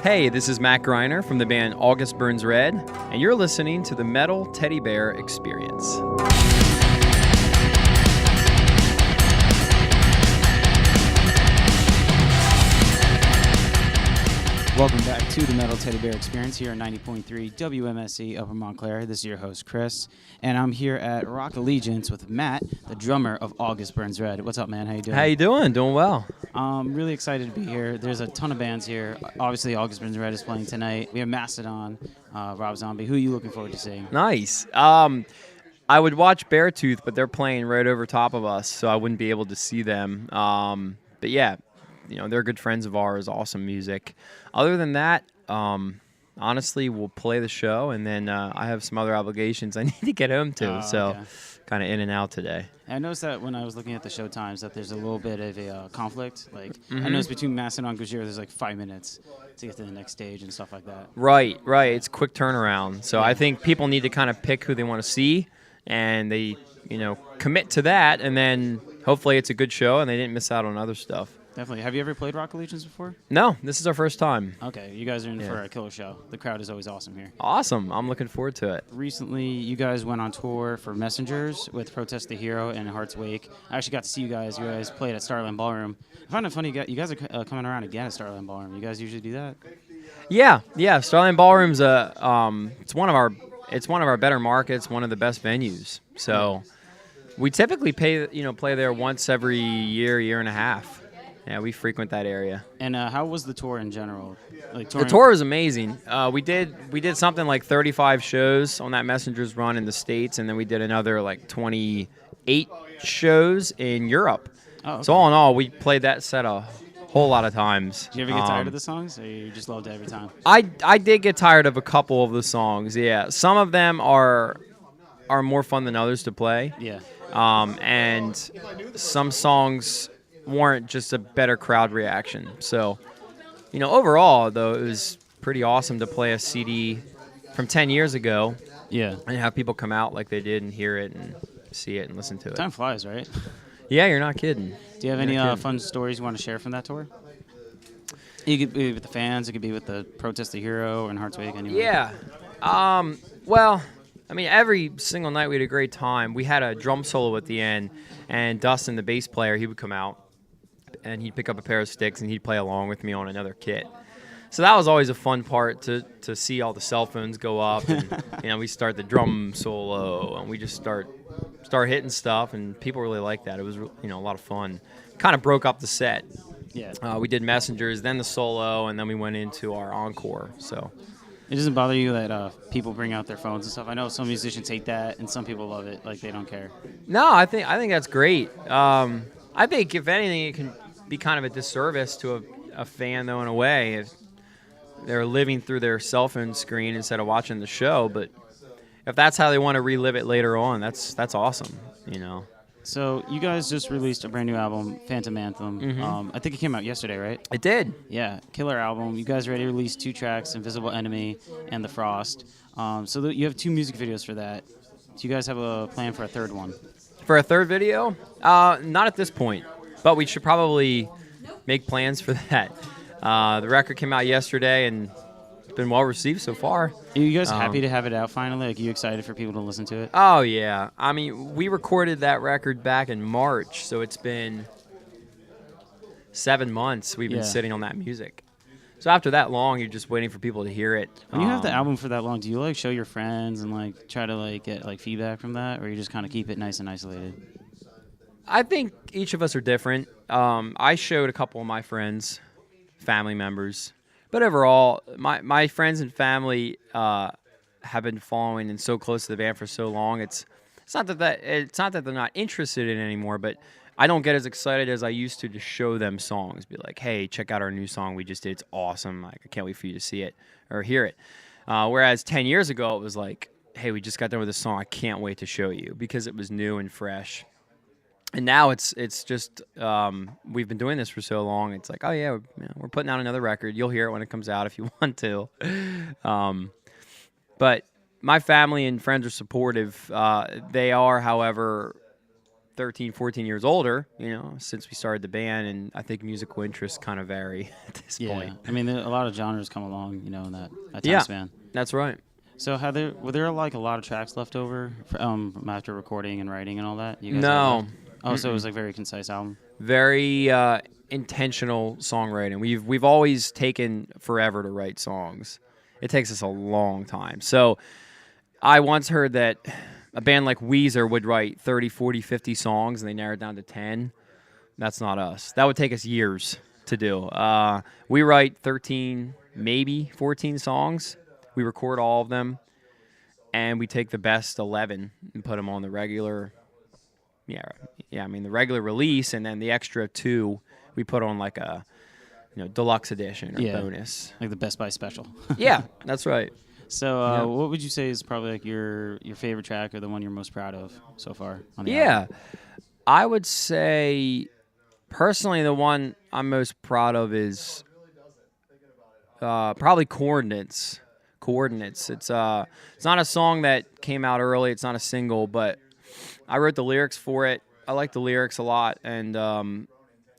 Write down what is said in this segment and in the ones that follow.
Hey, this is Matt Greiner from the band August Burns Red, and you're listening to the Metal Teddy Bear Experience. Welcome back to the Metal Teddy Bear Experience here on 90.3 WMSE Upper Montclair. This is your host, Chris, and I'm here at Rock Allegiance with Matt, the drummer of August Burns Red. What's up, man? How you doing? How you doing? Doing well. I'm really excited to be here. There's a ton of bands here. Obviously, August Burns Red is playing tonight. We have Mastodon, Rob Zombie. Who are you looking forward to seeing? Nice. I would watch Beartooth, but they're playing right over top of us, so I wouldn't be able to see them. But yeah, they're good friends of ours. Awesome music. Other than that, honestly, we'll play the show, and then I have some other obligations I need to get home to, so okay. Kind of in and out today. I noticed that when I was looking at the show times that there's a little bit of a conflict. Like I noticed between Mastodon and Gojira, there's like 5 minutes to get to the next stage and stuff like that. Right. It's a quick turnaround. So I think people need to kind of pick who they want to see, and they, commit to that, and then hopefully it's a good show and they didn't miss out on other stuff. Definitely. Have you ever played Rock Allegiance before? No, this is our first time. Okay, you guys are in for a killer show. The crowd is always awesome here. Awesome. I'm looking forward to it. Recently, you guys went on tour for Messengers with Protest the Hero and Heart's Wake. I actually got to see you guys. You guys played at Starland Ballroom. I find it funny you guys are coming around again at Starland Ballroom. You guys usually do that? Yeah. Starland Ballroom's it's one of our better markets, one of the best venues. So we typically play there once every year and a half. Yeah, we frequent that area. And how was the tour in general? The tour was amazing. We did something like 35 shows on that Messengers run in the States, and then we did another like 28 shows in Europe. Oh, okay. So all in all, we played that set a whole lot of times. Do you ever get tired of the songs, or you just loved it every time? I did get tired of a couple of the songs, yeah. Some of them are more fun than others to play. Yeah. And some songs warrant just a better crowd reaction. So, overall, though, it was pretty awesome to play a CD from 10 years ago. Yeah. And have people come out like they did and hear it and see it and listen to it. Time flies, right? Yeah, you're not kidding. Do you have any fun stories you want to share from that tour? You could be with the fans. It could be with the Protest the Hero and Heart's Wake. Anyway. Yeah. Well, every single night we had a great time. We had a drum solo at the end, and Dustin, the bass player, he would come out, and he'd pick up a pair of sticks, and he'd play along with me on another kit. So that was always a fun part to see all the cell phones go up, and we start the drum solo, and we just start hitting stuff, and people really liked that. It was a lot of fun. Kind of broke up the set. Yeah. We did Messengers, then the solo, and then we went into our encore. So it doesn't bother you that people bring out their phones and stuff? I know some musicians hate that, and some people love it, like they don't care. No, I think that's great. I think if anything, it can be kind of a disservice to a fan, though, in a way, if they're living through their cell phone screen instead of watching the show. But if that's how they want to relive it later on, that's awesome, So you guys just released a brand new album, Phantom Anthem. Mm-hmm. I think it came out yesterday, right? It did. Yeah, killer album. You guys already released 2 tracks, Invisible Enemy and The Frost. So you have 2 music videos for that. Do you guys have a plan for a third one? For a third video? Not at this point, but we should probably make plans for that. The record came out yesterday, and it's been well received so far. Are you guys happy to have it out finally? Like, are you excited for people to listen to it? Oh, yeah. We recorded that record back in March, so it's been 7 months we've been sitting on that music. So after that long, you're just waiting for people to hear it. When you have the album for that long, do you show your friends and try to get feedback from that, or you just kind of keep it nice and isolated? I think each of us are different. I showed a couple of my friends, family members, but overall, my friends and family have been following and so close to the band for so long. It's not that they're not interested in it anymore, but I don't get as excited as I used to show them songs. Be like, hey, check out our new song we just did. It's awesome. I can't wait for you to see it or hear it. Whereas 10 years ago, it was like, hey, we just got done with a song. I can't wait to show you, because it was new and fresh. And now it's just we've been doing this for so long. It's like, oh yeah, we're putting out another record. You'll hear it when it comes out if you want to. But my family and friends are supportive. They are, however, 13, 14 years older, since we started the band, and I think musical interests kind of vary at this point. I mean, a lot of genres come along, in that time Yeah, span. that's right. So, were there like a lot of tracks left over from after recording and writing and all that? You guys had No. left? Oh, so it was like very concise album. Very intentional songwriting. We've always taken forever to write songs. It takes us a long time. So I once heard that a band like Weezer would write 30, 40, 50 songs, and they narrow it down to 10. That's not us. That would take us years to do. We write 13, maybe 14 songs. We record all of them, and we take the best 11 and put them on the regular. Yeah. I mean, the regular release, and then the extra 2 we put on like a deluxe edition or bonus, like the Best Buy special. Yeah, that's right. So, what would you say is probably like your favorite track or the one you're most proud of so far on the album? I would say personally the one I'm most proud of is probably Coordinates. It's not a song that came out early. It's not a single, but I wrote the lyrics for it. I like the lyrics a lot, and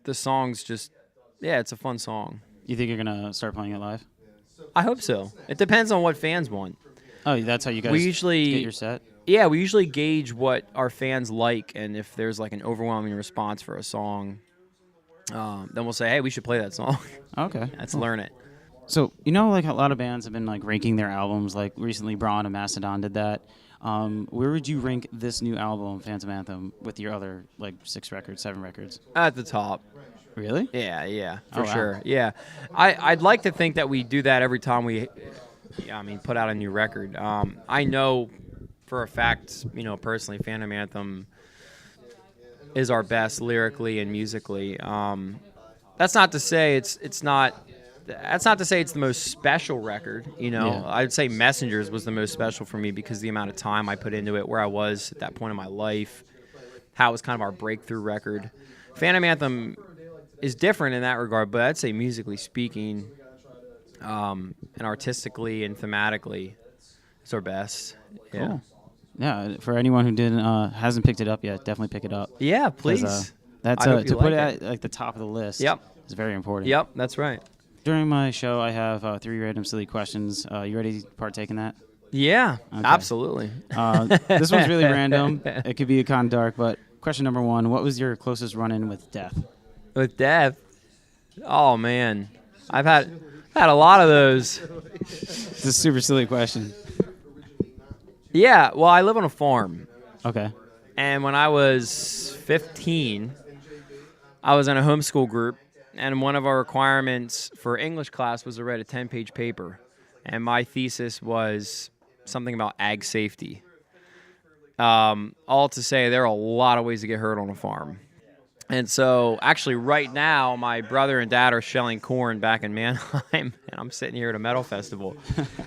the song's just, it's a fun song. You think you're going to start playing it live? I hope so. It depends on what fans want. Oh, that's how you guys get your set? Yeah, we usually gauge what our fans like, and if there's like an overwhelming response for a song, then we'll say, hey, we should play that song. Okay. Let's learn it. So, like a lot of bands have been like ranking their albums, like recently Braun and Mastodon did that. Where would you rank this new album, Phantom Anthem, with your other like 7 records? At the top. Really? Yeah, for sure. Yeah, I'd like to think that we do that every time we, put out a new record. I know for a fact, personally, Phantom Anthem is our best lyrically and musically. That's not to say it's not. That's not to say it's the most special record. I'd say Messengers was the most special for me because of the amount of time I put into it, where I was at that point in my life, how it was kind of our breakthrough record. Phantom Anthem is different in that regard, but I'd say musically speaking, and artistically and thematically, it's our best. Yeah. Cool. Yeah. For anyone who hasn't picked it up yet, definitely pick it up. Yeah, please. That's to put it at like the top of the list. Yep. It's very important. Yep, that's right. During my show, I have 3 random silly questions. You ready to partake in that? Yeah, okay. Absolutely. This one's really random. It could be kind of dark, but question number 1: what was your closest run-in with death? With death? Oh man, I've had a lot of those. It's a super silly question. Yeah, well, I live on a farm. Okay. And when I was 15, I was in a homeschool group, and one of our requirements for English class was to write a 10-page paper. And my thesis was something about ag safety. All to say, there are a lot of ways to get hurt on a farm. And so, actually, right now, my brother and dad are shelling corn back in Mannheim, and I'm sitting here at a metal festival.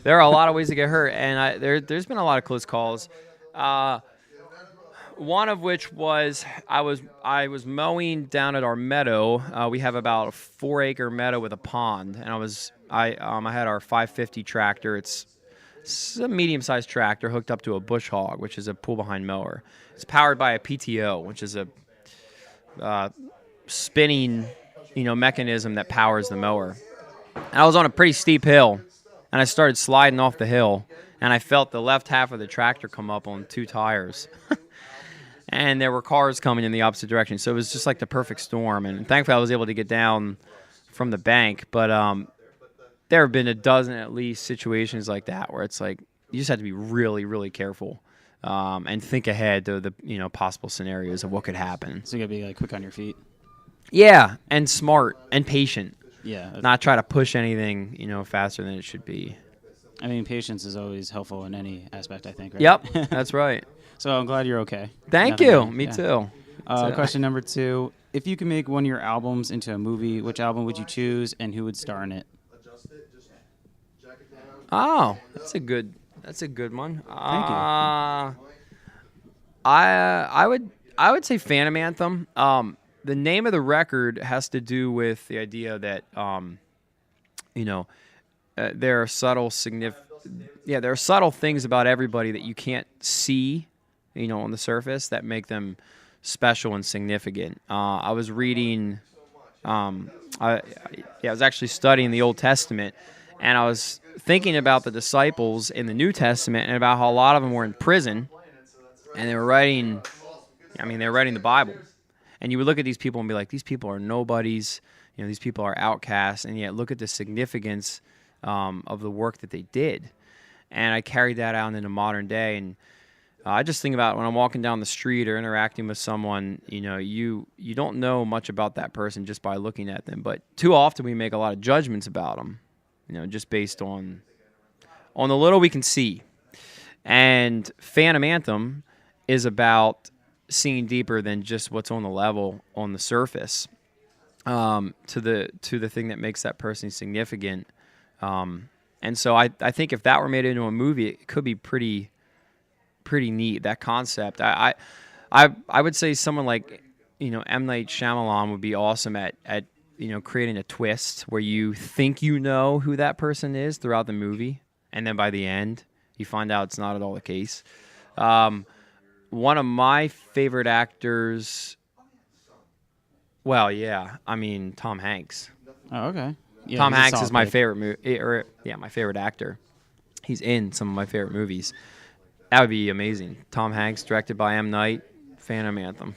There are a lot of ways to get hurt, and there's been a lot of close calls. One of which was I was mowing down at our meadow. We have about a 4-acre meadow with a pond, and I had our 550 tractor. It's a medium-sized tractor hooked up to a bush hog, which is a pull-behind mower. It's powered by a PTO, which is a spinning, mechanism that powers the mower. And I was on a pretty steep hill, and I started sliding off the hill, and I felt the left half of the tractor come up on 2 tires. And there were cars coming in the opposite direction. So it was just like the perfect storm. And thankfully I was able to get down from the bank. But there have been a dozen at least situations like that where it's like you just have to be really, really careful and think ahead to the possible scenarios of what could happen. So you got to be like quick on your feet. Yeah, and smart and patient. Yeah. Not try to push anything faster than it should be. I mean, patience is always helpful in any aspect, I think, right? Yep, that's right. So I'm glad you're okay. Thank you. Me too. Question number 2. If you could make one of your albums into a movie, which album would you choose and who would star in it? Oh, that's a good one. Thank you. I would say Phantom Anthem. The name of the record has to do with the idea that there are subtle things about everybody that you can't see, on the surface that make them special and significant. I was reading, I was actually studying the Old Testament, and I was thinking about the disciples in the New Testament and about how a lot of them were in prison, and they were writing the Bible. And you would look at these people and be like, these people are nobodies, these people are outcasts, and yet look at the significance of the work that they did. And I carried that out into modern day, and I just think about when I'm walking down the street or interacting with someone, you don't know much about that person just by looking at them. But too often we make a lot of judgments about them, just based on the little we can see. And Phantom Anthem is about seeing deeper than just what's on the level, on the surface, to the thing that makes that person significant. And so I think if that were made into a movie, it could be pretty neat, that concept. I would say someone like M. Night Shyamalan would be awesome at creating a twist where you think you know who that person is throughout the movie, and then by the end you find out it's not at all the case. One of my favorite actors, Tom Hanks. Oh, okay. Yeah, Tom Hanks is my favorite my favorite actor. He's in some of my favorite movies. That would be amazing. Tom Hanks, directed by M. Night, Phantom Anthem.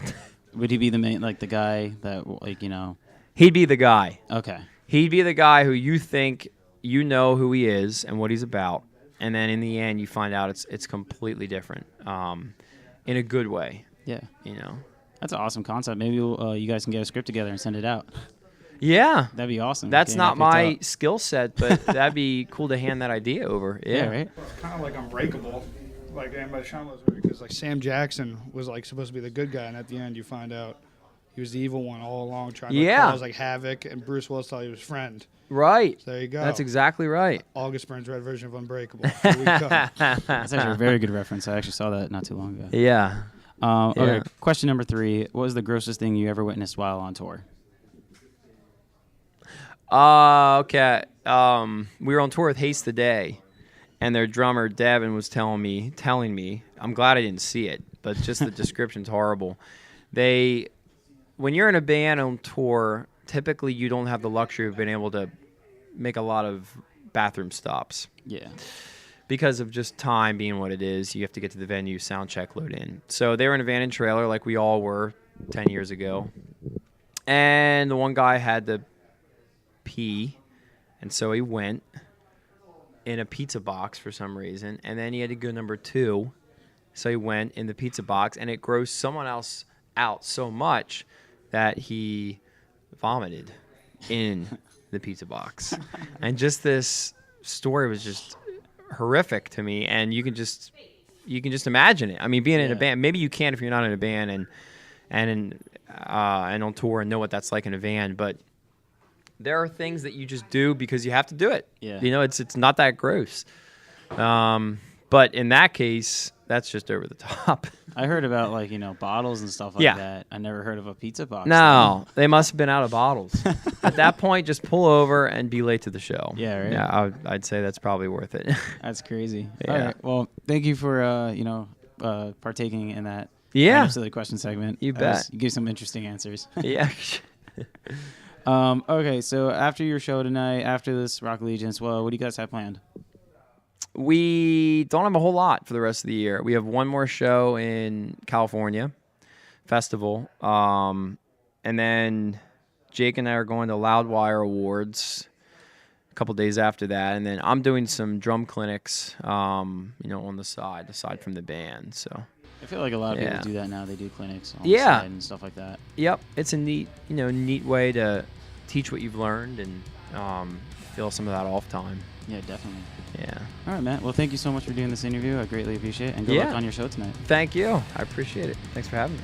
Would he be the main, the guy that, He'd be the guy. Okay. He'd be the guy who you think you know who he is and what he's about, and then in the end you find out it's completely different, in a good way. Yeah. That's an awesome concept. Maybe you guys can get a script together and send it out. Yeah. That'd be awesome. That's not my skill set, but that'd be cool to hand that idea over. Yeah, right? It's kind of like Unbreakable, like M. Night Shyamalan's movie, because Sam Jackson was supposed to be the good guy, and at the end you find out he was the evil one all along, trying to cause havoc, and Bruce Willis thought he was his friend. Right. So there you go. That's exactly right. August Burns Red version of Unbreakable. Here we go. That's actually a very good reference. I actually saw that not too long ago. Yeah. Okay, question number 3. What was the grossest thing you ever witnessed while on tour? Okay. We were on tour with Haste the Day, and their drummer Devin was telling me. I'm glad I didn't see it, but just the description's horrible. When you're in a band on tour, typically you don't have the luxury of being able to make a lot of bathroom stops. Yeah. Because of just time being what it is, you have to get to the venue, sound check, load in. So they were in a van and trailer like we all were 10 years ago, and the one guy had to pee, and so he went in a pizza box for some reason, and then he had to go number 2, so he went in the pizza box, and it grossed someone else out so much that he vomited in the pizza box. And just this story was just horrific to me, and you can just imagine it. I mean, being in a band, maybe you can if you're not in a band and on tour and know what that's like in a van, but there are things that you just do because you have to do it. Yeah. It's not that gross. But in that case, that's just over the top. I heard about bottles and stuff like that. I never heard of a pizza box. No, they must have been out of bottles. At that point, just pull over and be late to the show. Yeah, right. Yeah, I'd say that's probably worth it. That's crazy. Yeah. All right. Well, thank you for partaking in that silly question segment. You bet. You gave some interesting answers. Yeah. Okay, so after your show tonight, after this Rock Allegiance, what do you guys have planned? We don't have a whole lot for the rest of the year. We have one more show in California festival, and then Jake and I are going to Loudwire Awards a couple days after that, and then I'm doing some drum clinics, on the side, aside from the band. So I feel like a lot of people do that now. They do clinics on the Yeah. side and stuff like that. Yep, it's a neat way to teach what you've learned and fill some of that off time. Yeah, definitely. Yeah. All right, Matt. Well, thank you so much for doing this interview. I greatly appreciate it. And good luck on your show tonight. Thank you. I appreciate it. Thanks for having me.